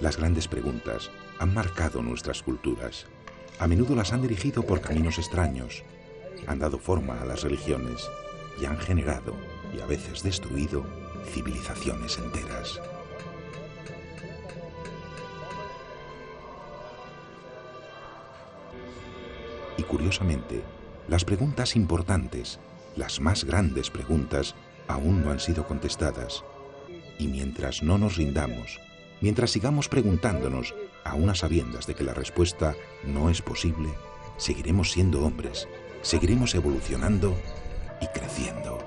Las grandes preguntas han marcado nuestras culturas. A menudo las han dirigido por caminos extraños, han dado forma a las religiones y han generado, y a veces destruido, civilizaciones enteras. Y curiosamente, las preguntas importantes, las más grandes preguntas, aún no han sido contestadas. Y mientras no nos rindamos, mientras sigamos preguntándonos, aún a sabiendas de que la respuesta no es posible, seguiremos siendo hombres, seguiremos evolucionando y creciendo.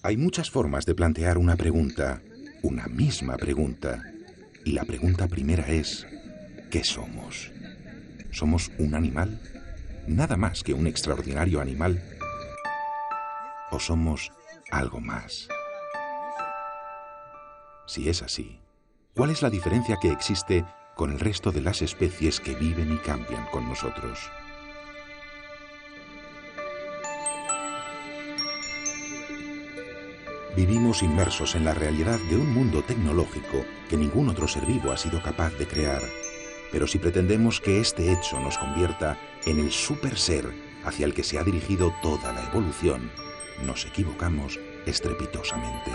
Hay muchas formas de plantear una pregunta, una misma pregunta. Y la pregunta primera es, ¿qué somos? ¿Somos un animal? ¿Nada más que un extraordinario animal? ¿O somos algo más? Si es así, ¿cuál es la diferencia que existe con el resto de las especies que viven y cambian con nosotros? Vivimos inmersos en la realidad de un mundo tecnológico que ningún otro ser vivo ha sido capaz de crear. Pero si pretendemos que este hecho nos convierta en el super ser hacia el que se ha dirigido toda la evolución, nos equivocamos estrepitosamente.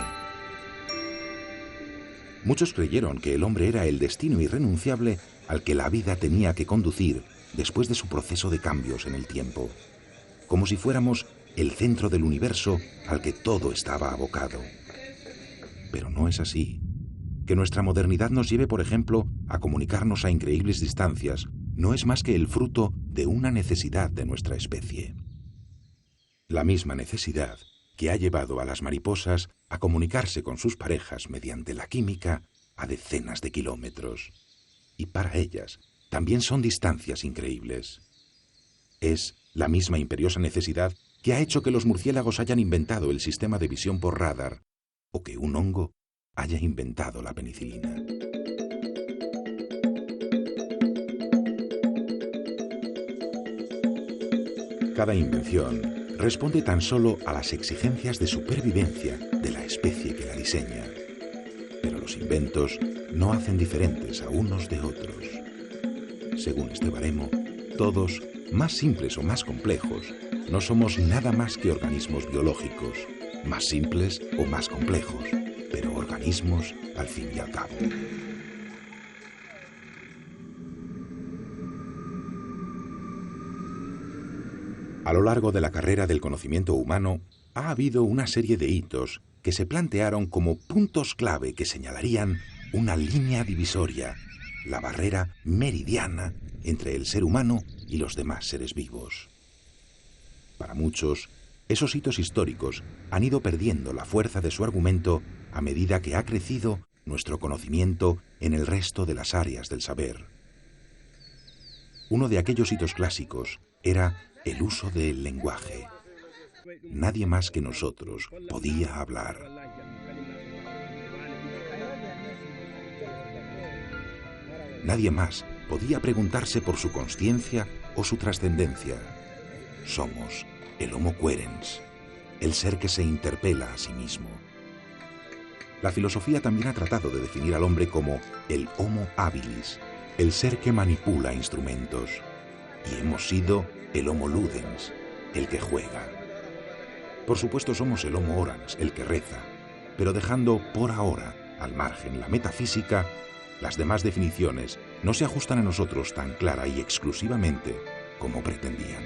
Muchos creyeron que el hombre era el destino irrenunciable al que la vida tenía que conducir después de su proceso de cambios en el tiempo, como si fuéramos el centro del universo al que todo estaba abocado. Pero no es así. Que nuestra modernidad nos lleve, por ejemplo, a comunicarnos a increíbles distancias, no es más que el fruto de una necesidad de nuestra especie. La misma necesidad que ha llevado a las mariposas a comunicarse con sus parejas mediante la química a decenas de kilómetros. Y para ellas también son distancias increíbles. Es la misma imperiosa necesidad que ha hecho que los murciélagos hayan inventado el sistema de visión por radar, o que un hongo haya inventado la penicilina. Cada invención responde tan solo a las exigencias de supervivencia de la especie que la diseña. Pero los inventos no hacen diferentes a unos de otros. Según este baremo, todos, más simples o más complejos, no somos nada más que organismos biológicos, más simples o más complejos, pero organismos al fin y al cabo. A lo largo de la carrera del conocimiento humano, ha habido una serie de hitos que se plantearon como puntos clave que señalarían una línea divisoria, la barrera meridiana entre el ser humano y los demás seres vivos. Para muchos, esos hitos históricos han ido perdiendo la fuerza de su argumento a medida que ha crecido nuestro conocimiento en el resto de las áreas del saber. Uno de aquellos hitos clásicos era el uso del lenguaje. Nadie más que nosotros podía hablar. Nadie más podía preguntarse por su consciencia o su trascendencia. Somos el Homo querens, el ser que se interpela a sí mismo. La filosofía también ha tratado de definir al hombre como el Homo habilis, el ser que manipula instrumentos. Y hemos sido el Homo ludens, el que juega. Por supuesto somos el Homo orans, el que reza, pero dejando por ahora al margen la metafísica, las demás definiciones no se ajustan a nosotros tan clara y exclusivamente como pretendían.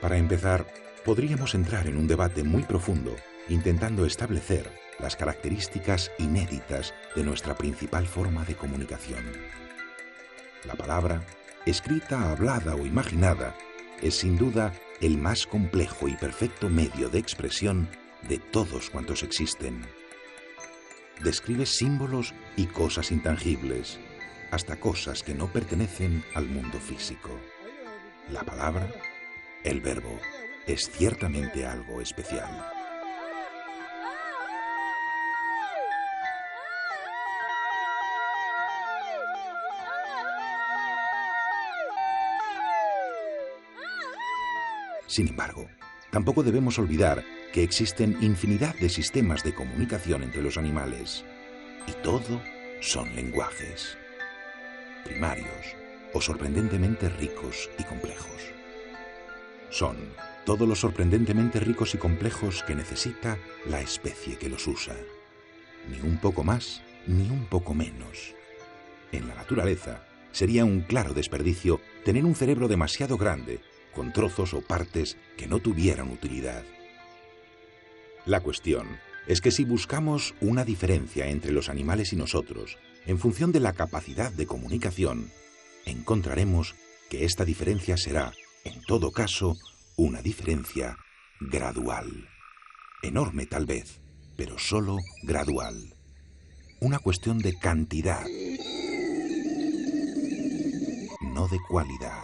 Para empezar, podríamos entrar en un debate muy profundo intentando establecer las características inéditas de nuestra principal forma de comunicación. La palabra, escrita, hablada o imaginada, es sin duda el más complejo y perfecto medio de expresión de todos cuantos existen. Describe símbolos y cosas intangibles, hasta cosas que no pertenecen al mundo físico. La palabra, el verbo, es ciertamente algo especial. Sin embargo, tampoco debemos olvidar que existen infinidad de sistemas de comunicación entre los animales. Y todo son lenguajes. Primarios o sorprendentemente ricos y complejos. Son todos los sorprendentemente ricos y complejos que necesita la especie que los usa. Ni un poco más, ni un poco menos. En la naturaleza, sería un claro desperdicio tener un cerebro demasiado grande, con trozos o partes que no tuvieran utilidad. La cuestión es que si buscamos una diferencia entre los animales y nosotros, en función de la capacidad de comunicación, encontraremos que esta diferencia será, en todo caso, una diferencia gradual. Enorme tal vez, pero solo gradual. Una cuestión de cantidad, no de cualidad.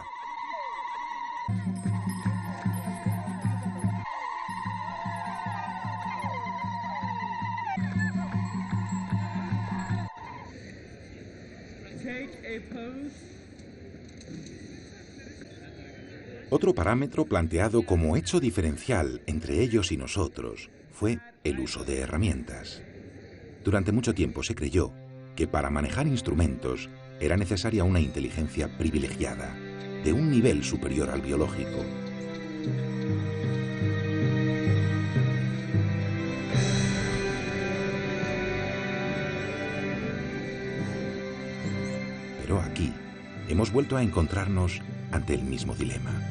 Otro parámetro planteado como hecho diferencial entre ellos y nosotros fue el uso de herramientas. Durante mucho tiempo se creyó que para manejar instrumentos era necesaria una inteligencia privilegiada, de un nivel superior al biológico. Pero aquí hemos vuelto a encontrarnos ante el mismo dilema.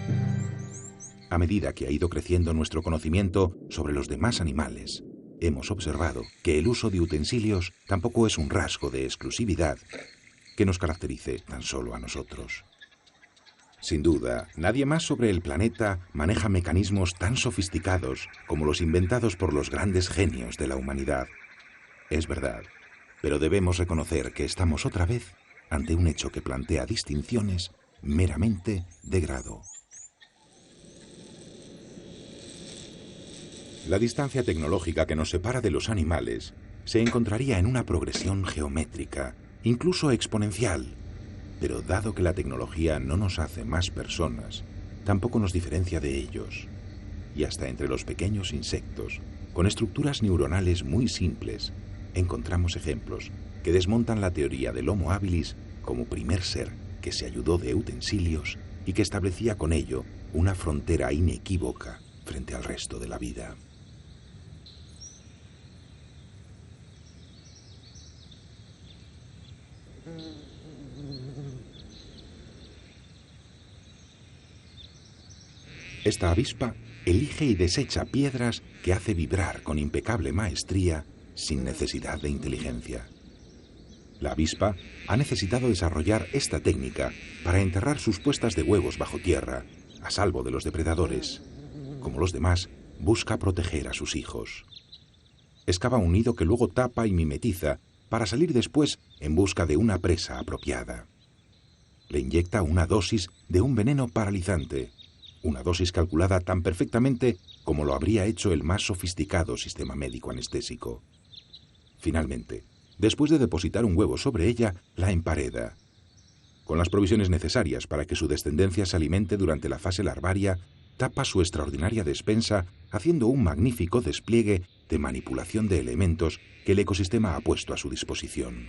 A medida que ha ido creciendo nuestro conocimiento sobre los demás animales, hemos observado que el uso de utensilios tampoco es un rasgo de exclusividad que nos caracterice tan solo a nosotros. Sin duda, nadie más sobre el planeta maneja mecanismos tan sofisticados como los inventados por los grandes genios de la humanidad. Es verdad, pero debemos reconocer que estamos otra vez ante un hecho que plantea distinciones meramente de grado. La distancia tecnológica que nos separa de los animales se encontraría en una progresión geométrica, incluso exponencial. Pero dado que la tecnología no nos hace más personas, tampoco nos diferencia de ellos. Y hasta entre los pequeños insectos, con estructuras neuronales muy simples, encontramos ejemplos que desmontan la teoría del Homo habilis como primer ser que se ayudó de utensilios y que establecía con ello una frontera inequívoca frente al resto de la vida. Esta avispa elige y desecha piedras que hace vibrar con impecable maestría sin necesidad de inteligencia. La avispa ha necesitado desarrollar esta técnica para enterrar sus puestas de huevos bajo tierra, a salvo de los depredadores. Como los demás, busca proteger a sus hijos. Excava un nido que luego tapa y mimetiza para salir después en busca de una presa apropiada. Le inyecta una dosis de un veneno paralizante, una dosis calculada tan perfectamente como lo habría hecho el más sofisticado sistema médico anestésico. Finalmente, después de depositar un huevo sobre ella, la empareda, con las provisiones necesarias para que su descendencia se alimente durante la fase larvaria, tapa su extraordinaria despensa haciendo un magnífico despliegue de manipulación de elementos que el ecosistema ha puesto a su disposición.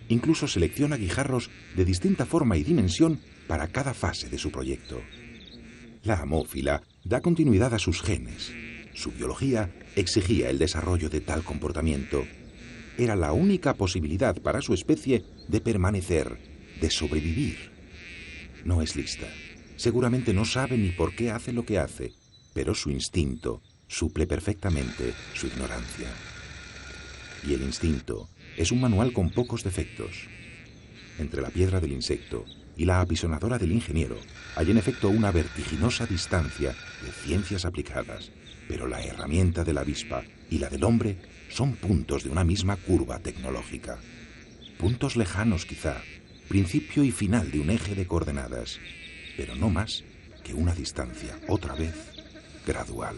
Incluso selecciona guijarros de distinta forma y dimensión para cada fase de su proyecto. La amófila da continuidad a sus genes. Su biología exigía el desarrollo de tal comportamiento. Era la única posibilidad para su especie de permanecer, de sobrevivir. No es lista. Seguramente no sabe ni por qué hace lo que hace, pero su instinto suple perfectamente su ignorancia. Y el instinto es un manual con pocos defectos. Entre la piedra del insecto y la apisonadora del ingeniero hay en efecto una vertiginosa distancia de ciencias aplicadas, pero la herramienta de la avispa y la del hombre son puntos de una misma curva tecnológica. Puntos lejanos quizá, principio y final de un eje de coordenadas, pero no más que una distancia, otra vez, gradual.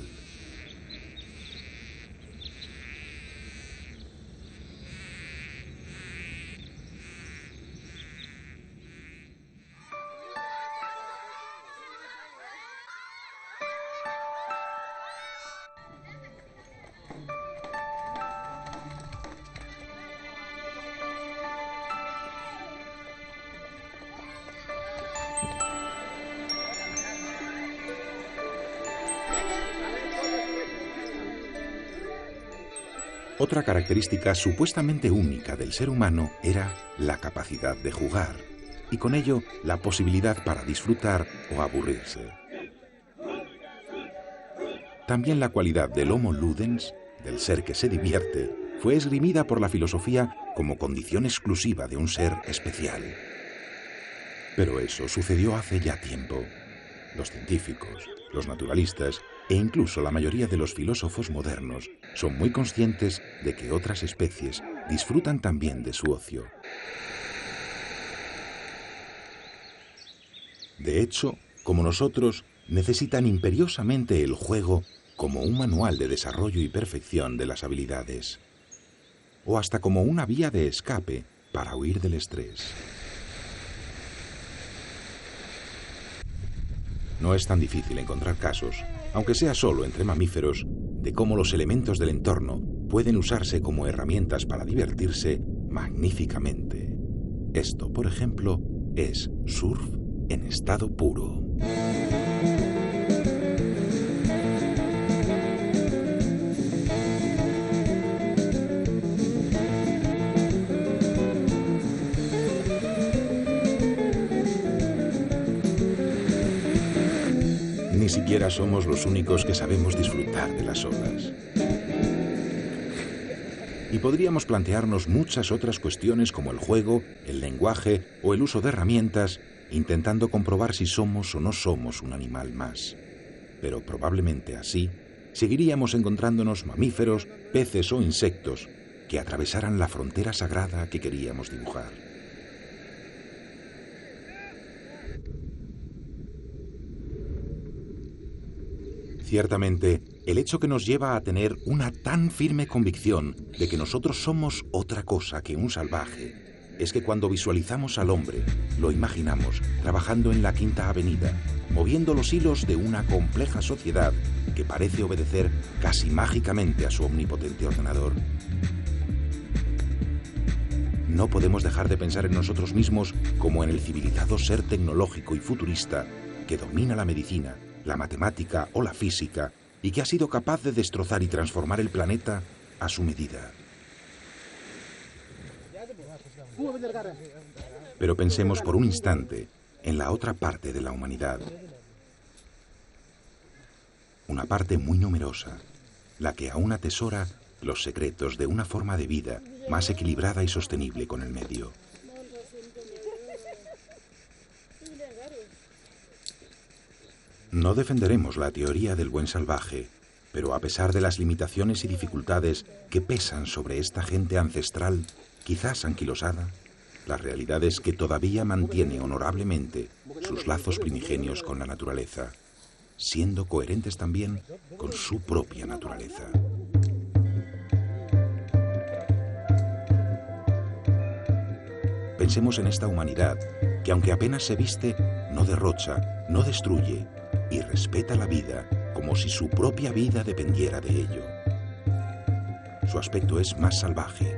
Otra característica supuestamente única del ser humano era la capacidad de jugar, y con ello la posibilidad para disfrutar o aburrirse. También la cualidad del Homo ludens, del ser que se divierte, fue esgrimida por la filosofía como condición exclusiva de un ser especial. Pero eso sucedió hace ya tiempo. Los científicos, los naturalistas e incluso la mayoría de los filósofos modernos son muy conscientes de que otras especies disfrutan también de su ocio. De hecho, como nosotros, necesitan imperiosamente el juego como un manual de desarrollo y perfección de las habilidades, o hasta como una vía de escape para huir del estrés. No es tan difícil encontrar casos, aunque sea solo entre mamíferos, de cómo los elementos del entorno pueden usarse como herramientas para divertirse magníficamente. Esto, por ejemplo, es surf en estado puro. Ni siquiera somos los únicos que sabemos disfrutar de las olas. Y podríamos plantearnos muchas otras cuestiones como el juego, el lenguaje o el uso de herramientas, intentando comprobar si somos o no somos un animal más. Pero probablemente así seguiríamos encontrándonos mamíferos, peces o insectos que atravesaran la frontera sagrada que queríamos dibujar. Ciertamente, el hecho que nos lleva a tener una tan firme convicción de que nosotros somos otra cosa que un salvaje es que cuando visualizamos al hombre, lo imaginamos trabajando en la Quinta Avenida, moviendo los hilos de una compleja sociedad que parece obedecer casi mágicamente a su omnipotente ordenador. No podemos dejar de pensar en nosotros mismos como en el civilizado ser tecnológico y futurista que domina la medicina, la matemática o la física y que ha sido capaz de destrozar y transformar el planeta a su medida. Pero pensemos por un instante en la otra parte de la humanidad. Una parte muy numerosa, la que aún atesora los secretos de una forma de vida más equilibrada y sostenible con el medio. No defenderemos la teoría del buen salvaje, pero a pesar de las limitaciones y dificultades que pesan sobre esta gente ancestral, quizás anquilosada, la realidad es que todavía mantiene honorablemente sus lazos primigenios con la naturaleza, siendo coherentes también con su propia naturaleza. Pensemos en esta humanidad que, aunque apenas se viste, no derrocha, no destruye y respeta la vida como si su propia vida dependiera de ello. Su aspecto es más salvaje,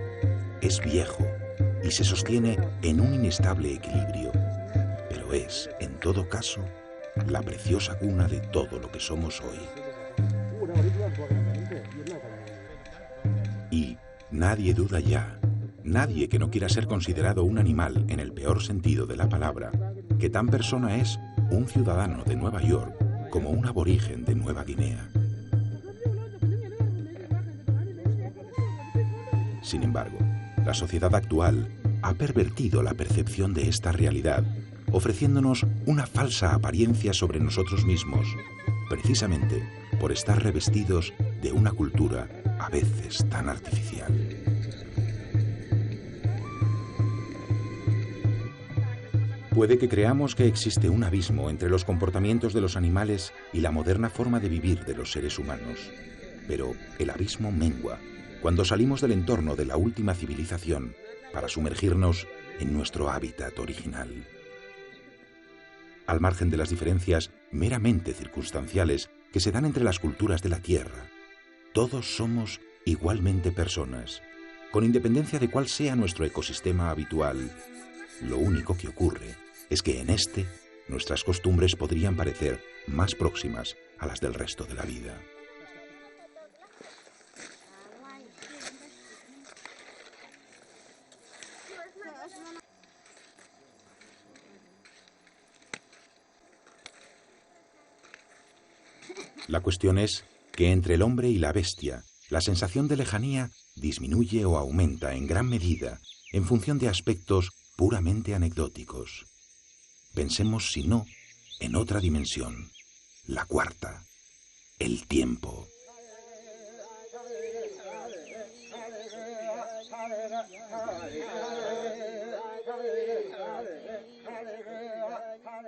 es viejo y se sostiene en un inestable equilibrio, pero es, en todo caso, la preciosa cuna de todo lo que somos hoy. Y nadie duda ya, nadie que no quiera ser considerado un animal en el peor sentido de la palabra, que tan persona es un ciudadano de Nueva York como un aborigen de Nueva Guinea. Sin embargo, la sociedad actual ha pervertido la percepción de esta realidad, ofreciéndonos una falsa apariencia sobre nosotros mismos, precisamente por estar revestidos de una cultura a veces tan artificial. Puede que creamos que existe un abismo entre los comportamientos de los animales y la moderna forma de vivir de los seres humanos. Pero el abismo mengua cuando salimos del entorno de la última civilización para sumergirnos en nuestro hábitat original. Al margen de las diferencias meramente circunstanciales que se dan entre las culturas de la Tierra, todos somos igualmente personas, con independencia de cuál sea nuestro ecosistema habitual. Lo único que ocurre es que en este, nuestras costumbres podrían parecer más próximas a las del resto de la vida. La cuestión es que entre el hombre y la bestia, la sensación de lejanía disminuye o aumenta en gran medida en función de aspectos puramente anecdóticos. Pensemos, si no, en otra dimensión, la cuarta, el tiempo.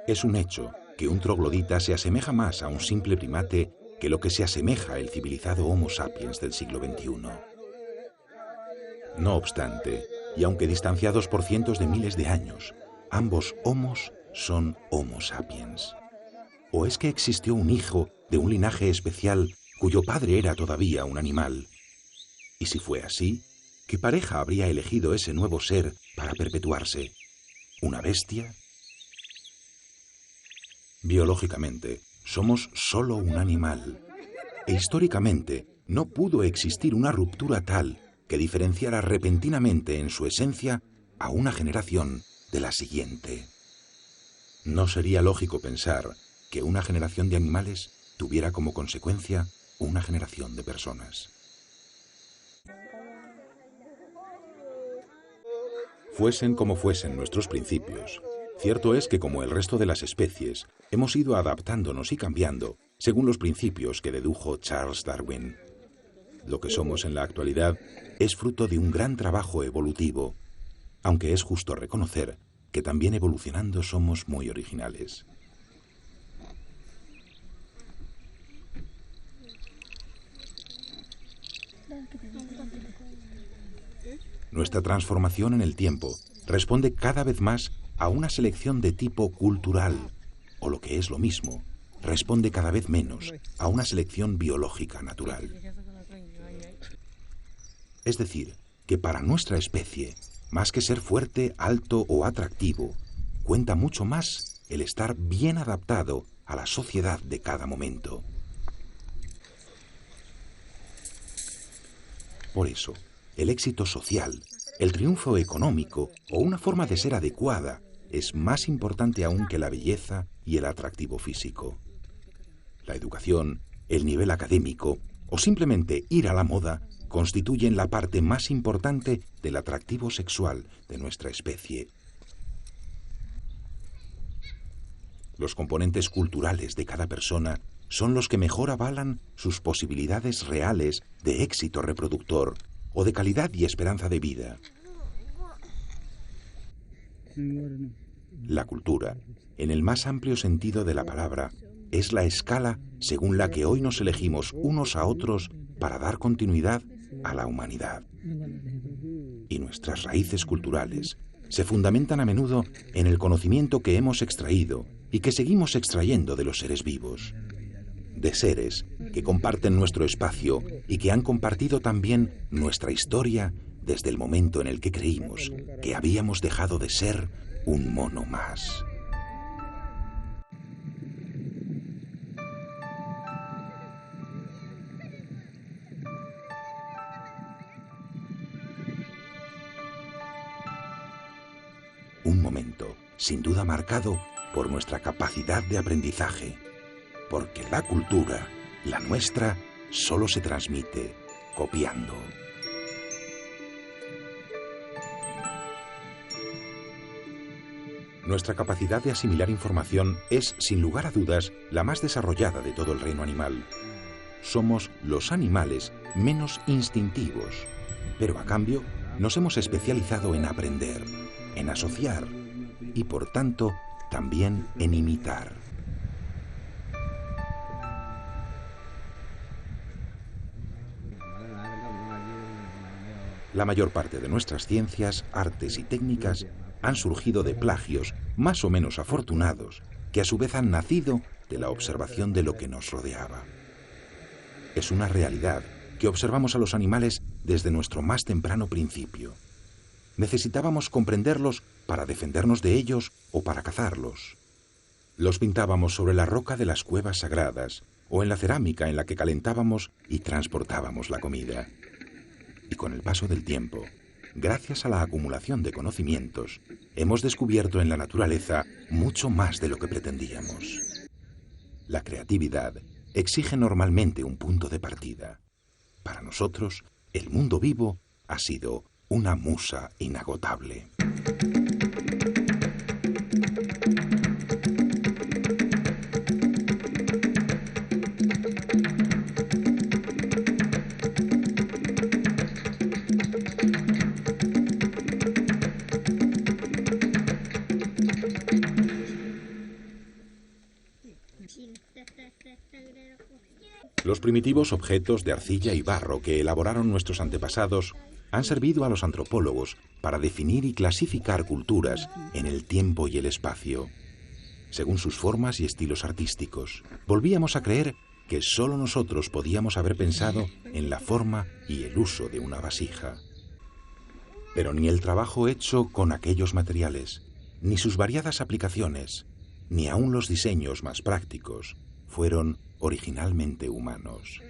Es un hecho que un troglodita se asemeja más a un simple primate que lo que se asemeja el civilizado Homo sapiens del siglo XXI. No obstante, y aunque distanciados por cientos de miles de años, ambos homos son Homo sapiens. ¿O es que existió un hijo de un linaje especial cuyo padre era todavía un animal? Y si fue así, ¿qué pareja habría elegido ese nuevo ser para perpetuarse? ¿Una bestia? Biológicamente, somos solo un animal. E históricamente, no pudo existir una ruptura tal que diferenciara repentinamente en su esencia a una generación de la siguiente. No sería lógico pensar que una generación de animales tuviera como consecuencia una generación de personas. Fuesen como fuesen nuestros principios, cierto es que, como el resto de las especies, hemos ido adaptándonos y cambiando según los principios que dedujo Charles Darwin. Lo que somos en la actualidad es fruto de un gran trabajo evolutivo, aunque es justo reconocer que también evolucionando somos muy originales. Nuestra transformación en el tiempo responde cada vez más a una selección de tipo cultural, o lo que es lo mismo, responde cada vez menos a una selección biológica natural. Es decir, que para nuestra especie, más que ser fuerte, alto o atractivo, cuenta mucho más el estar bien adaptado a la sociedad de cada momento. Por eso, el éxito social, el triunfo económico o una forma de ser adecuada es más importante aún que la belleza y el atractivo físico. La educación, el nivel académico o simplemente ir a la moda constituyen la parte más importante del atractivo sexual de nuestra especie. Los componentes culturales de cada persona son los que mejor avalan sus posibilidades reales de éxito reproductor o de calidad y esperanza de vida. La cultura, en el más amplio sentido de la palabra, es la escala según la que hoy nos elegimos unos a otros para dar continuidad a la humanidad. Y nuestras raíces culturales se fundamentan a menudo en el conocimiento que hemos extraído y que seguimos extrayendo de los seres vivos. De seres que comparten nuestro espacio y que han compartido también nuestra historia desde el momento en el que creímos que habíamos dejado de ser un mono más. Un momento, sin duda marcado por nuestra capacidad de aprendizaje, porque la cultura, la nuestra, solo se transmite copiando. Nuestra capacidad de asimilar información es, sin lugar a dudas, la más desarrollada de todo el reino animal. Somos los animales menos instintivos, pero a cambio nos hemos especializado en aprender, en asociar, y por tanto también en imitar. La mayor parte de nuestras ciencias, artes y técnicas han surgido de plagios más o menos afortunados que a su vez han nacido de la observación de lo que nos rodeaba. Es una realidad que observamos a los animales desde nuestro más temprano principio. Necesitábamos comprenderlos para defendernos de ellos o para cazarlos. Los pintábamos sobre la roca de las cuevas sagradas o en la cerámica en la que calentábamos y transportábamos la comida. Y con el paso del tiempo, gracias a la acumulación de conocimientos, hemos descubierto en la naturaleza mucho más de lo que pretendíamos. La creatividad exige normalmente un punto de partida. Para nosotros, el mundo vivo ha sido una musa inagotable. Los primitivos objetos de arcilla y barro que elaboraron nuestros antepasados han servido a los antropólogos para definir y clasificar culturas en el tiempo y el espacio. Según sus formas y estilos artísticos, volvíamos a creer que solo nosotros podíamos haber pensado en la forma y el uso de una vasija. Pero ni el trabajo hecho con aquellos materiales, ni sus variadas aplicaciones, ni aún los diseños más prácticos, fueron originalmente humanos.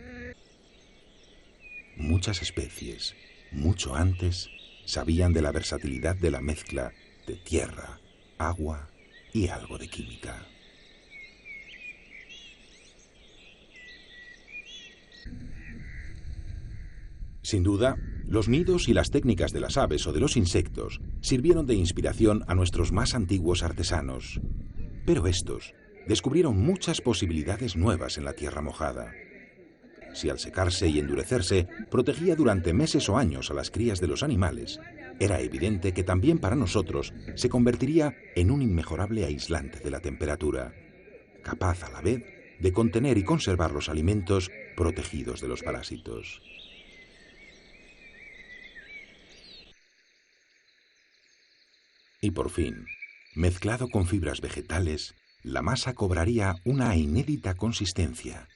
Muchas especies, mucho antes, sabían de la versatilidad de la mezcla de tierra, agua y algo de química. Sin duda, los nidos y las técnicas de las aves o de los insectos sirvieron de inspiración a nuestros más antiguos artesanos. Pero estos descubrieron muchas posibilidades nuevas en la tierra mojada. Si al secarse y endurecerse protegía durante meses o años a las crías de los animales, era evidente que también para nosotros se convertiría en un inmejorable aislante de la temperatura, capaz a la vez de contener y conservar los alimentos protegidos de los parásitos. Y por fin, mezclado con fibras vegetales, la masa cobraría una inédita consistencia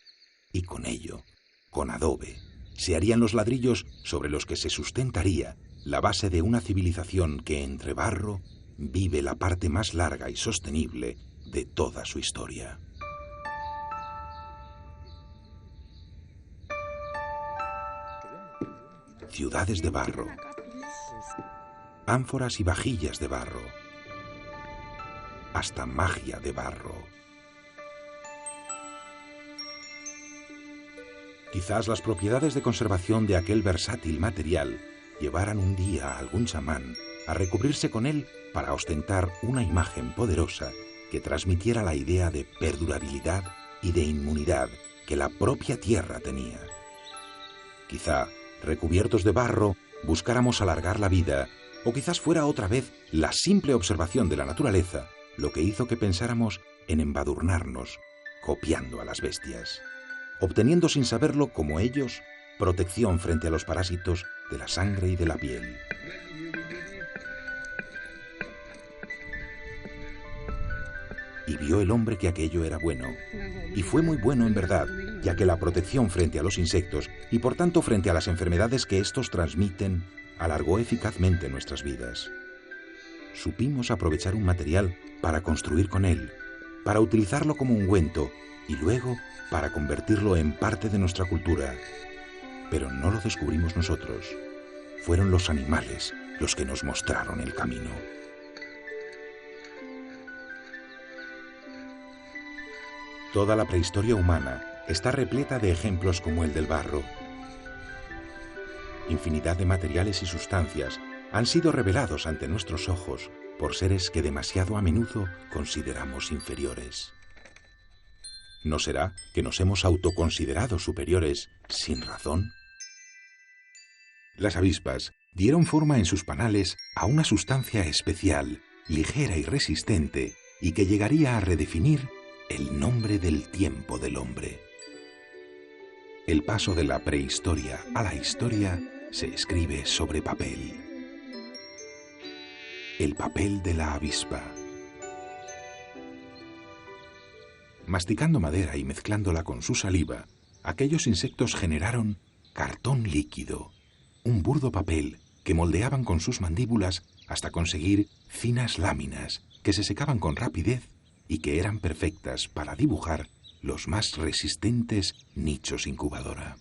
y con ello, con adobe, se harían los ladrillos sobre los que se sustentaría la base de una civilización que entre barro vive la parte más larga y sostenible de toda su historia. Ciudades de barro, ánforas y vajillas de barro, hasta magia de barro. Quizás las propiedades de conservación de aquel versátil material llevaran un día a algún chamán a recubrirse con él para ostentar una imagen poderosa que transmitiera la idea de perdurabilidad y de inmunidad que la propia tierra tenía. Quizá, recubiertos de barro, buscáramos alargar la vida, o quizás fuera otra vez la simple observación de la naturaleza lo que hizo que pensáramos en embadurnarnos, copiando a las bestias, obteniendo sin saberlo, como ellos, protección frente a los parásitos de la sangre y de la piel. Y vio el hombre que aquello era bueno, y fue muy bueno en verdad, ya que la protección frente a los insectos y por tanto frente a las enfermedades que estos transmiten alargó eficazmente nuestras vidas. Supimos aprovechar un material para construir con él, para utilizarlo como ungüento y luego para convertirlo en parte de nuestra cultura. Pero no lo descubrimos nosotros. Fueron los animales los que nos mostraron el camino. Toda la prehistoria humana está repleta de ejemplos como el del barro. Infinidad de materiales y sustancias han sido revelados ante nuestros ojos por seres que demasiado a menudo consideramos inferiores. ¿No será que nos hemos autoconsiderado superiores sin razón? Las avispas dieron forma en sus panales a una sustancia especial ligera y resistente, y que llegaría a redefinir el nombre del tiempo del hombre. El paso de la prehistoria a la historia se escribe sobre papel. El papel de la avispa. Masticando madera y mezclándola con su saliva, aquellos insectos generaron cartón líquido, un burdo papel que moldeaban con sus mandíbulas hasta conseguir finas láminas que se secaban con rapidez y que eran perfectas para dibujar los más resistentes nichos incubadora.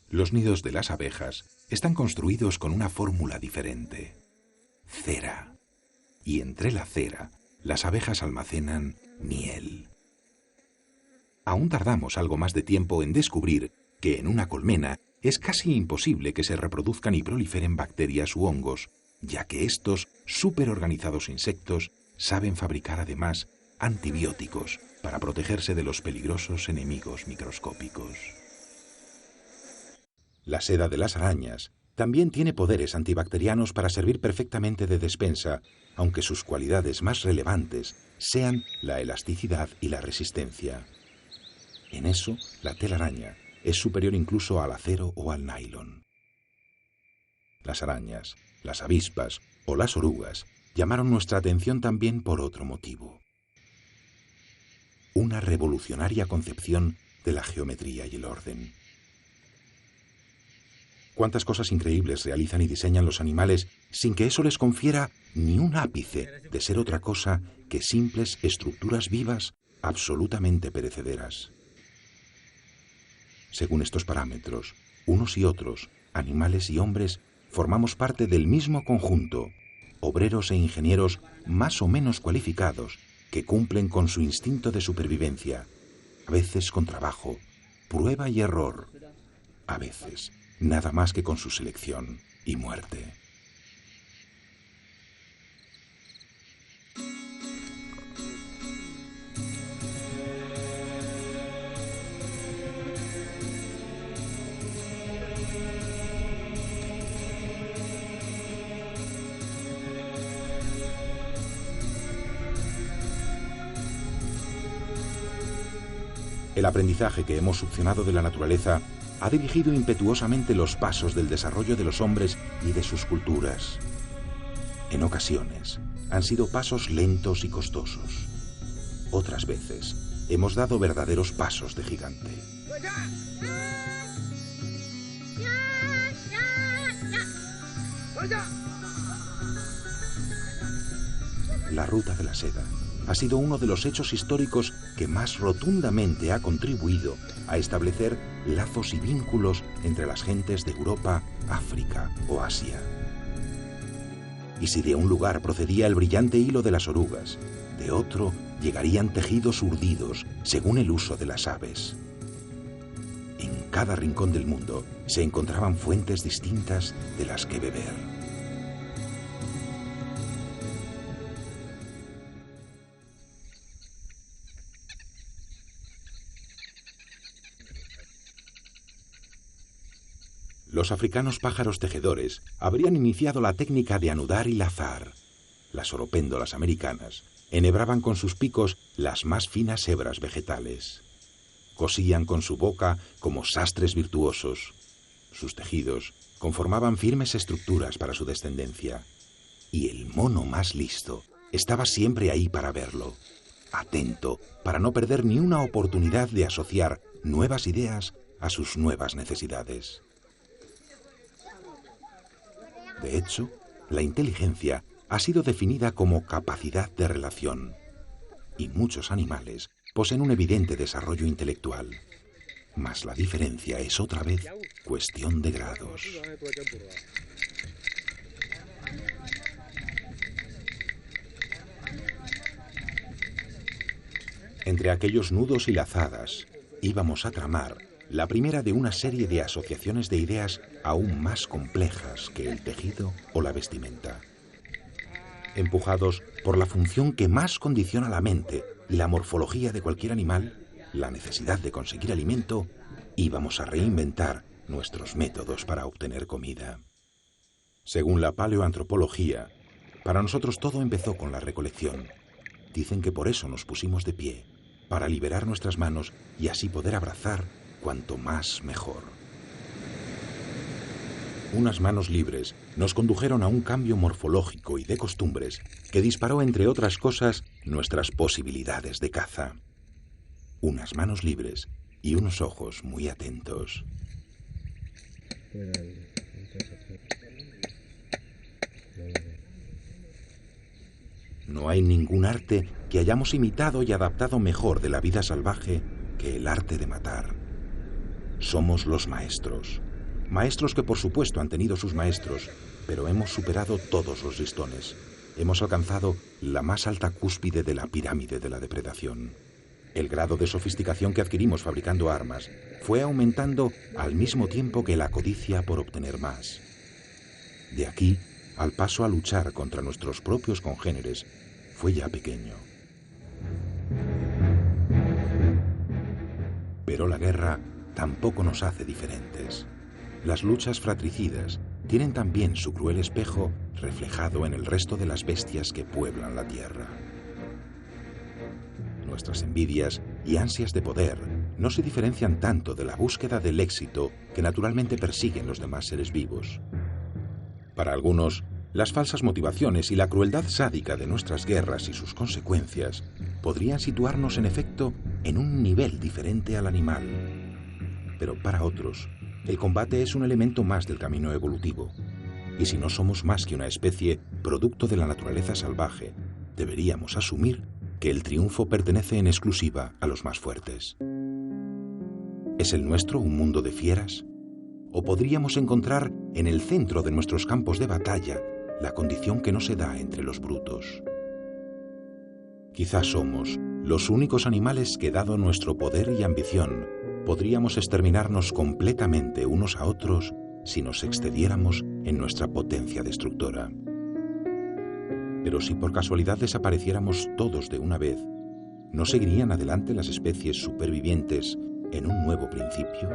Los nidos de las abejas están construidos con una fórmula diferente: cera. Y entre la cera, las abejas almacenan miel. Aún tardamos algo más de tiempo en descubrir que en una colmena es casi imposible que se reproduzcan y proliferen bacterias u hongos, ya que estos superorganizados insectos saben fabricar además antibióticos para protegerse de los peligrosos enemigos microscópicos. La seda de las arañas también tiene poderes antibacterianos para servir perfectamente de despensa, aunque sus cualidades más relevantes sean la elasticidad y la resistencia. En eso, la telaraña es superior incluso al acero o al nylon. Las arañas, las avispas o las orugas llamaron nuestra atención también por otro motivo: una revolucionaria concepción de la geometría y el orden. Cuántas cosas increíbles realizan y diseñan los animales sin que eso les confiera ni un ápice de ser otra cosa que simples estructuras vivas absolutamente perecederas. Según estos parámetros, unos y otros, animales y hombres, formamos parte del mismo conjunto, obreros e ingenieros más o menos cualificados que cumplen con su instinto de supervivencia, a veces con trabajo, prueba y error, a veces nada más que con su selección y muerte. El aprendizaje que hemos succionado de la naturaleza ha dirigido impetuosamente los pasos del desarrollo de los hombres y de sus culturas. En ocasiones, han sido pasos lentos y costosos. Otras veces, hemos dado verdaderos pasos de gigante. La ruta de la seda ha sido uno de los hechos históricos que más rotundamente ha contribuido a establecer lazos y vínculos entre las gentes de Europa, África o Asia. Y si de un lugar procedía el brillante hilo de las orugas, de otro llegarían tejidos urdidos según el uso de las aves. En cada rincón del mundo se encontraban fuentes distintas de las que beber. Los africanos pájaros tejedores habrían iniciado la técnica de anudar y lazar. Las oropéndolas americanas enhebraban con sus picos las más finas hebras vegetales. Cosían con su boca como sastres virtuosos. Sus tejidos conformaban firmes estructuras para su descendencia. Y el mono más listo estaba siempre ahí para verlo, atento para no perder ni una oportunidad de asociar nuevas ideas a sus nuevas necesidades. De hecho, la inteligencia ha sido definida como capacidad de relación, y muchos animales poseen un evidente desarrollo intelectual. Mas la diferencia es otra vez cuestión de grados. Entre aquellos nudos y lazadas, íbamos a tramar la primera de una serie de asociaciones de ideas aún más complejas que el tejido o la vestimenta. Empujados por la función que más condiciona la mente y la morfología de cualquier animal, la necesidad de conseguir alimento, íbamos a reinventar nuestros métodos para obtener comida. Según la paleoantropología, para nosotros todo empezó con la recolección. Dicen que por eso nos pusimos de pie, para liberar nuestras manos y así poder abrazar cuanto más mejor. Unas manos libres nos condujeron a un cambio morfológico y de costumbres que disparó, entre otras cosas, nuestras posibilidades de caza. Unas manos libres y unos ojos muy atentos. No hay ningún arte que hayamos imitado y adaptado mejor de la vida salvaje que el arte de matar. Somos los maestros. Maestros que por supuesto han tenido sus maestros, pero hemos superado todos los listones. Hemos alcanzado la más alta cúspide de la pirámide de la depredación. El grado de sofisticación que adquirimos fabricando armas fue aumentando al mismo tiempo que la codicia por obtener más. De aquí al paso a luchar contra nuestros propios congéneres fue ya pequeño. Pero la guerra tampoco nos hace diferentes. Las luchas fratricidas tienen también su cruel espejo reflejado en el resto de las bestias que pueblan la tierra. Nuestras envidias y ansias de poder no se diferencian tanto de la búsqueda del éxito que naturalmente persiguen los demás seres vivos. Para algunos, las falsas motivaciones y la crueldad sádica de nuestras guerras y sus consecuencias podrían situarnos en efecto en un nivel diferente al animal. Pero para otros, el combate es un elemento más del camino evolutivo. Y si no somos más que una especie producto de la naturaleza salvaje, deberíamos asumir que el triunfo pertenece en exclusiva a los más fuertes. ¿Es el nuestro un mundo de fieras? ¿O podríamos encontrar en el centro de nuestros campos de batalla la condición que no se da entre los brutos? Quizás somos los únicos animales que, dado nuestro poder y ambición, podríamos exterminarnos completamente unos a otros si nos excediéramos en nuestra potencia destructora. Pero si por casualidad desapareciéramos todos de una vez, ¿no seguirían adelante las especies supervivientes en un nuevo principio?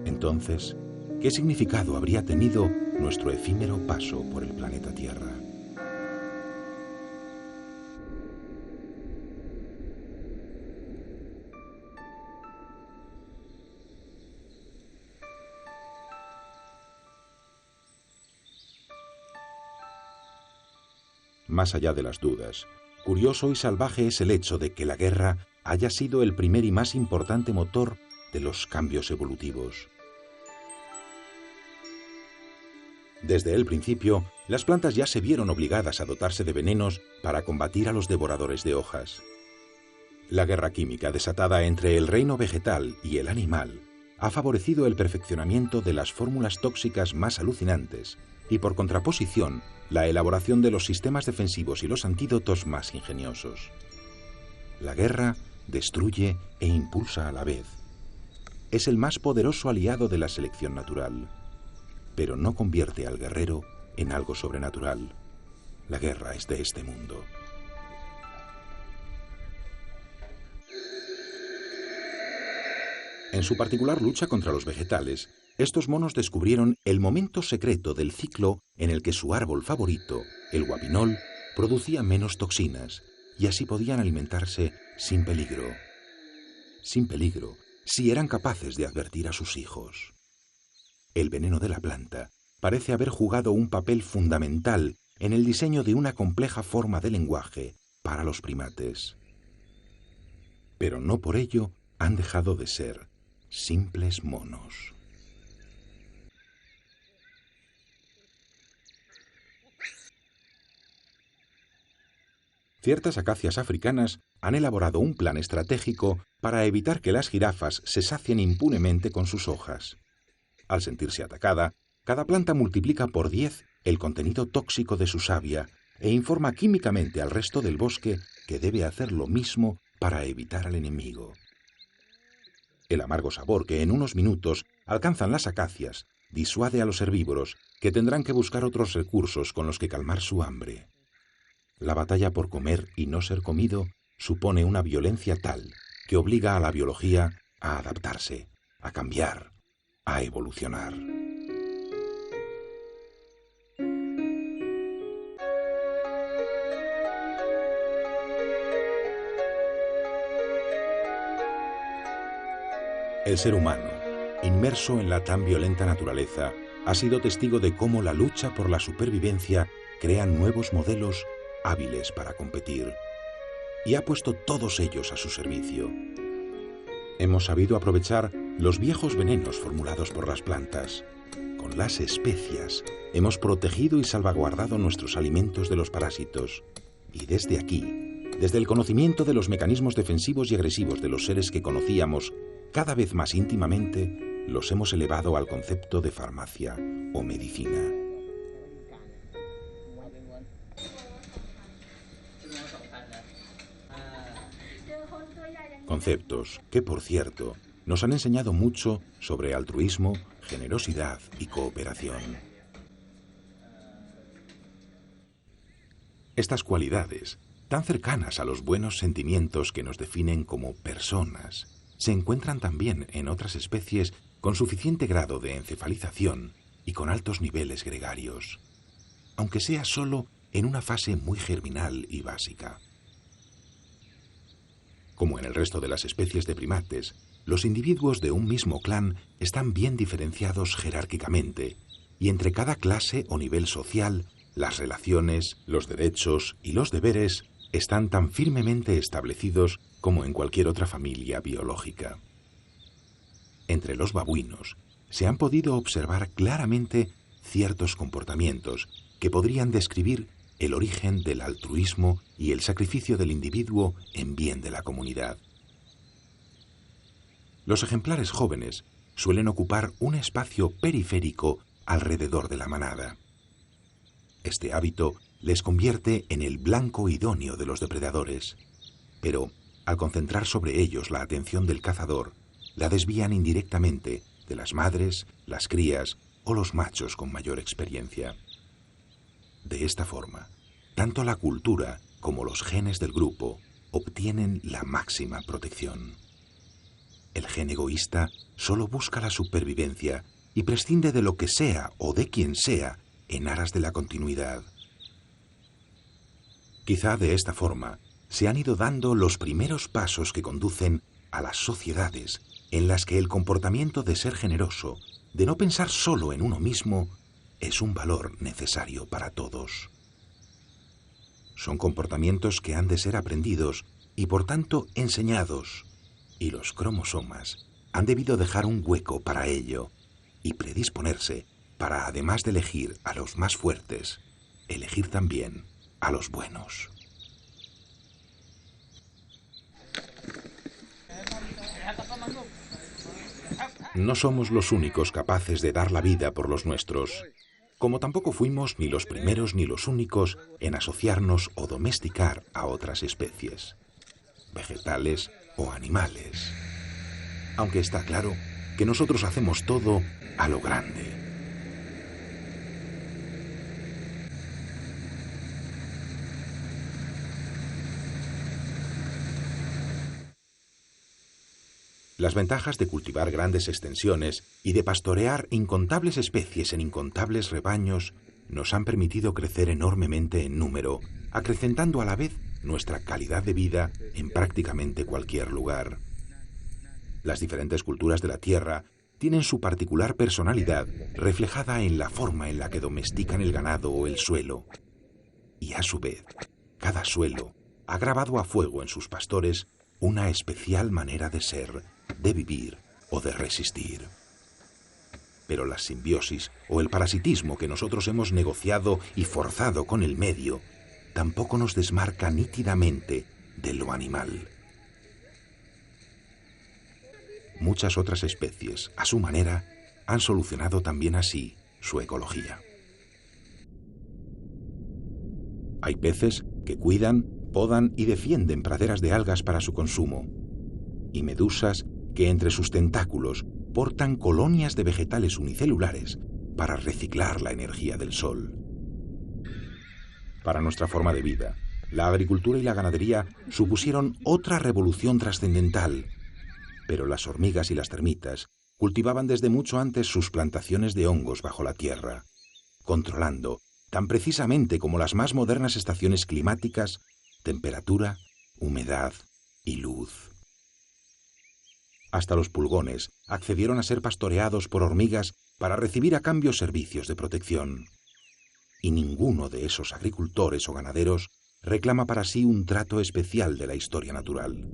Entonces, ¿qué significado habría tenido nuestro efímero paso por el planeta Tierra? Más allá de las dudas, curioso y salvaje es el hecho de que la guerra haya sido el primer y más importante motor de los cambios evolutivos. Desde el principio, las plantas ya se vieron obligadas a dotarse de venenos para combatir a los devoradores de hojas. La guerra química desatada entre el reino vegetal y el animal ha favorecido el perfeccionamiento de las fórmulas tóxicas más alucinantes y, por contraposición, la elaboración de los sistemas defensivos y los antídotos más ingeniosos. La guerra destruye e impulsa a la vez. Es el más poderoso aliado de la selección natural, pero no convierte al guerrero en algo sobrenatural. La guerra es de este mundo. En su particular lucha contra los vegetales, estos monos descubrieron el momento secreto del ciclo en el que su árbol favorito, el guapinol, producía menos toxinas y así podían alimentarse sin peligro. Sin peligro, si eran capaces de advertir a sus hijos. El veneno de la planta parece haber jugado un papel fundamental en el diseño de una compleja forma de lenguaje para los primates. Pero no por ello han dejado de ser simples monos. Ciertas acacias africanas han elaborado un plan estratégico para evitar que las jirafas se sacien impunemente con sus hojas. Al sentirse atacada, cada planta multiplica por 10 el contenido tóxico de su savia e informa químicamente al resto del bosque que debe hacer lo mismo para evitar al enemigo. El amargo sabor que en unos minutos alcanzan las acacias disuade a los herbívoros, que tendrán que buscar otros recursos con los que calmar su hambre. La batalla por comer y no ser comido supone una violencia tal que obliga a la biología a adaptarse, a cambiar, a evolucionar. El ser humano, inmerso en la tan violenta naturaleza, ha sido testigo de cómo la lucha por la supervivencia crea nuevos modelos hábiles para competir, y ha puesto todos ellos a su servicio. Hemos sabido aprovechar los viejos venenos formulados por las plantas. Con las especias hemos protegido y salvaguardado nuestros alimentos de los parásitos. Y desde aquí, desde el conocimiento de los mecanismos defensivos y agresivos de los seres que conocíamos cada vez más íntimamente, los hemos elevado al concepto de farmacia o medicina. Conceptos que, por cierto, nos han enseñado mucho sobre altruismo, generosidad y cooperación. Estas cualidades, tan cercanas a los buenos sentimientos que nos definen como personas, se encuentran también en otras especies con suficiente grado de encefalización y con altos niveles gregarios, aunque sea solo en una fase muy germinal y básica. Como en el resto de las especies de primates, los individuos de un mismo clan están bien diferenciados jerárquicamente, y entre cada clase o nivel social, las relaciones, los derechos y los deberes están tan firmemente establecidos como en cualquier otra familia biológica. Entre los babuinos se han podido observar claramente ciertos comportamientos que podrían describir el origen del altruismo y el sacrificio del individuo en bien de la comunidad. Los ejemplares jóvenes suelen ocupar un espacio periférico alrededor de la manada. Este hábito les convierte en el blanco idóneo de los depredadores, pero al concentrar sobre ellos la atención del cazador, la desvían indirectamente de las madres, las crías o los machos con mayor experiencia. De esta forma, tanto la cultura como los genes del grupo obtienen la máxima protección. El gen egoísta solo busca la supervivencia y prescinde de lo que sea o de quien sea en aras de la continuidad. Quizá de esta forma se han ido dando los primeros pasos que conducen a las sociedades en las que el comportamiento de ser generoso, de no pensar solo en uno mismo, es un valor necesario para todos. Son comportamientos que han de ser aprendidos y por tanto enseñados, y los cromosomas han debido dejar un hueco para ello y predisponerse para, además de elegir a los más fuertes, elegir también a los buenos. No somos los únicos capaces de dar la vida por los nuestros, como tampoco fuimos ni los primeros ni los únicos en asociarnos o domesticar a otras especies, vegetales o animales. Aunque está claro que nosotros hacemos todo a lo grande. Las ventajas de cultivar grandes extensiones y de pastorear incontables especies en incontables rebaños nos han permitido crecer enormemente en número, acrecentando a la vez nuestra calidad de vida en prácticamente cualquier lugar. Las diferentes culturas de la Tierra tienen su particular personalidad reflejada en la forma en la que domestican el ganado o el suelo. Y a su vez, cada suelo ha grabado a fuego en sus pastores una especial manera de ser, de vivir o de resistir. Pero la simbiosis o el parasitismo que nosotros hemos negociado y forzado con el medio tampoco nos desmarca nítidamente de lo animal. Muchas otras especies, a su manera, han solucionado también así su ecología. Hay peces que cuidan, podan y defienden praderas de algas para su consumo, y medusas que entre sus tentáculos portan colonias de vegetales unicelulares para reciclar la energía del sol. Para nuestra forma de vida, la agricultura y la ganadería supusieron otra revolución trascendental, pero las hormigas y las termitas cultivaban desde mucho antes sus plantaciones de hongos bajo la tierra, controlando, tan precisamente como las más modernas estaciones climáticas, temperatura, humedad y luz. Hasta los pulgones accedieron a ser pastoreados por hormigas para recibir a cambio servicios de protección. Y ninguno de esos agricultores o ganaderos reclama para sí un trato especial de la historia natural.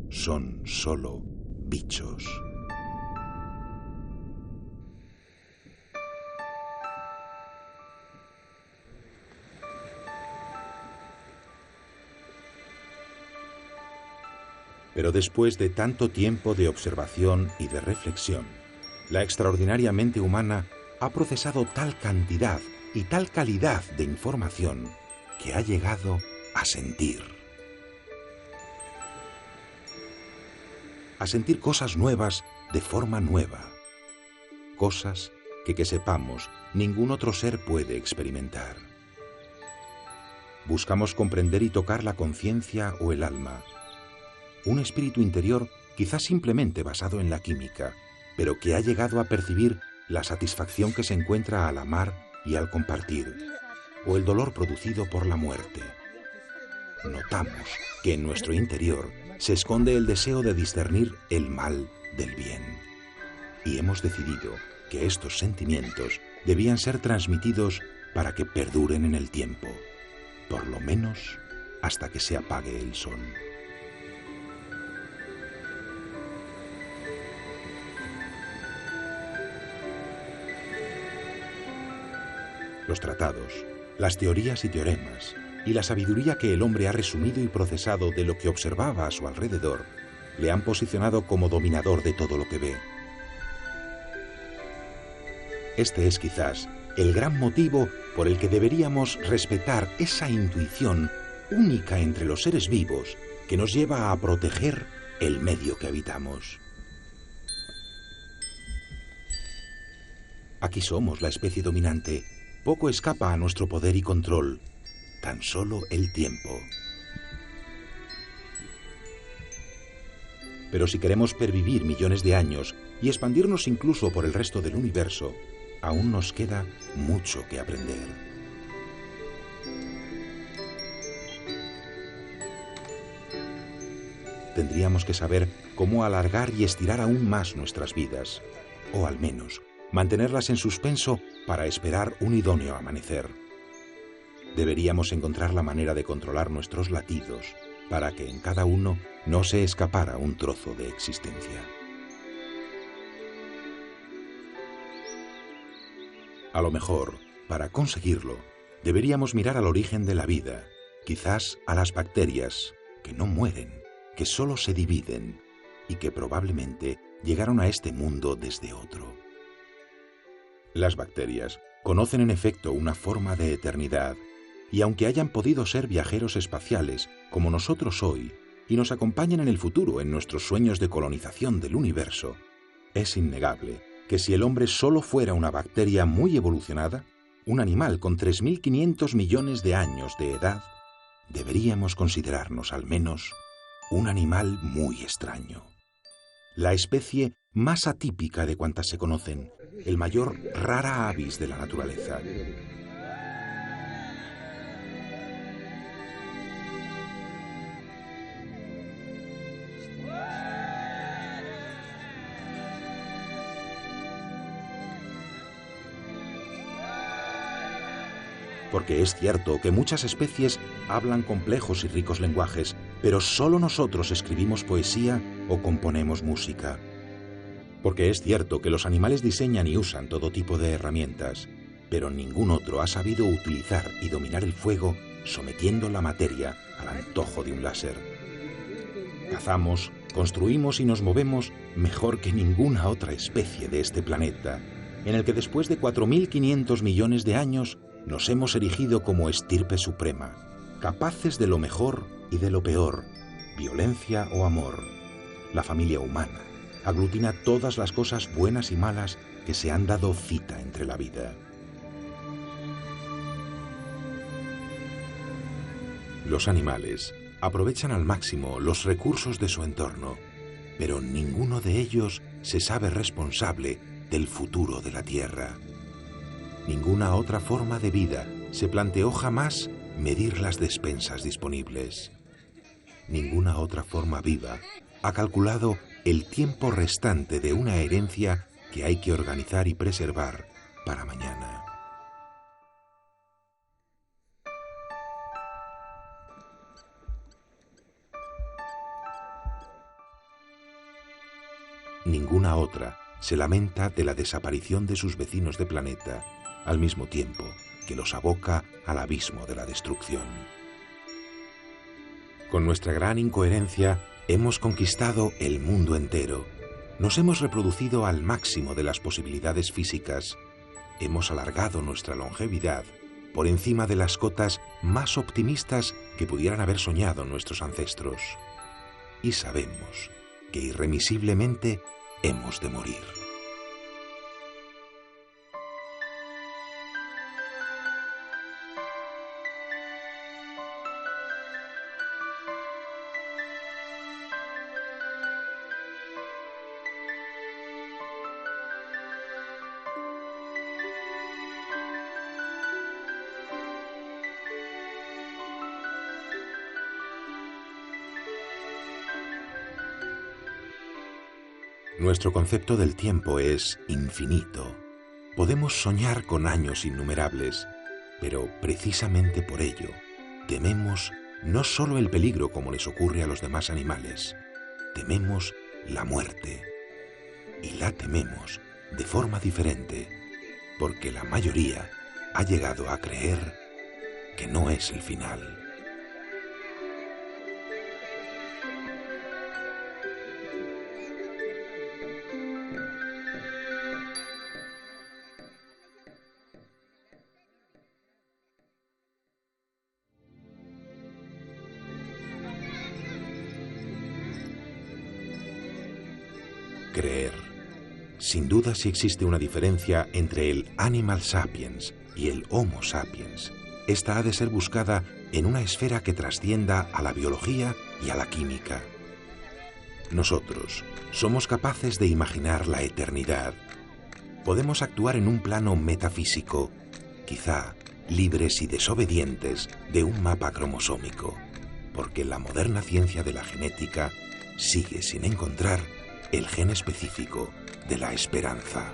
Son solo bichos. Pero después de tanto tiempo de observación y de reflexión, la extraordinaria mente humana ha procesado tal cantidad y tal calidad de información que ha llegado a sentir. A sentir cosas nuevas de forma nueva. Cosas que sepamos, ningún otro ser puede experimentar. Buscamos comprender y tocar la conciencia o el alma. Un espíritu interior quizás simplemente basado en la química, pero que ha llegado a percibir la satisfacción que se encuentra al amar y al compartir, o el dolor producido por la muerte. Notamos que en nuestro interior se esconde el deseo de discernir el mal del bien. Y hemos decidido que estos sentimientos debían ser transmitidos para que perduren en el tiempo, por lo menos hasta que se apague el sol. Los tratados, las teorías y teoremas, y la sabiduría que el hombre ha resumido y procesado de lo que observaba a su alrededor, le han posicionado como dominador de todo lo que ve. Este es quizás el gran motivo por el que deberíamos respetar esa intuición única entre los seres vivos que nos lleva a proteger el medio que habitamos. Aquí somos la especie dominante. Poco escapa a nuestro poder y control, tan solo el tiempo. Pero si queremos pervivir millones de años y expandirnos incluso por el resto del universo, aún nos queda mucho que aprender. Tendríamos que saber cómo alargar y estirar aún más nuestras vidas, o al menos mantenerlas en suspenso para esperar un idóneo amanecer. Deberíamos encontrar la manera de controlar nuestros latidos para que en cada uno no se escapara un trozo de existencia. A lo mejor, para conseguirlo, deberíamos mirar al origen de la vida, quizás a las bacterias, que no mueren, que solo se dividen y que probablemente llegaron a este mundo desde otro. Las bacterias conocen en efecto una forma de eternidad, y aunque hayan podido ser viajeros espaciales como nosotros hoy, y nos acompañen en el futuro en nuestros sueños de colonización del universo, es innegable que si el hombre solo fuera una bacteria muy evolucionada, un animal con 3.500 millones de años de edad, deberíamos considerarnos al menos un animal muy extraño. La especie más atípica de cuantas se conocen, el mayor rara avis de la naturaleza. Porque es cierto que muchas especies hablan complejos y ricos lenguajes, pero solo nosotros escribimos poesía o componemos música. Porque es cierto que los animales diseñan y usan todo tipo de herramientas, pero ningún otro ha sabido utilizar y dominar el fuego sometiendo la materia al antojo de un láser. Cazamos, construimos y nos movemos mejor que ninguna otra especie de este planeta, en el que después de 4.500 millones de años nos hemos erigido como estirpe suprema, capaces de lo mejor y de lo peor, violencia o amor. La familia humana aglutina todas las cosas buenas y malas que se han dado cita entre la vida. Los animales aprovechan al máximo los recursos de su entorno, pero ninguno de ellos se sabe responsable del futuro de la Tierra. Ninguna otra forma de vida se planteó jamás medir las despensas disponibles. Ninguna otra forma viva ha calculado el tiempo restante de una herencia que hay que organizar y preservar para mañana. Ninguna otra se lamenta de la desaparición de sus vecinos de planeta, al mismo tiempo que los aboca al abismo de la destrucción. Con nuestra gran incoherencia hemos conquistado el mundo entero, nos hemos reproducido al máximo de las posibilidades físicas, hemos alargado nuestra longevidad por encima de las cotas más optimistas que pudieran haber soñado nuestros ancestros. Y sabemos que irremisiblemente hemos de morir. Nuestro concepto del tiempo es infinito. Podemos soñar con años innumerables, pero precisamente por ello tememos no solo el peligro como les ocurre a los demás animales, tememos la muerte. Y la tememos de forma diferente, porque la mayoría ha llegado a creer que no es el final. Creer. Sin duda sí existe una diferencia entre el Animal Sapiens y el Homo Sapiens. Esta ha de ser buscada en una esfera que trascienda a la biología y a la química. Nosotros somos capaces de imaginar la eternidad. Podemos actuar en un plano metafísico, quizá libres y desobedientes de un mapa cromosómico, porque la moderna ciencia de la genética sigue sin encontrar el gen específico de la esperanza.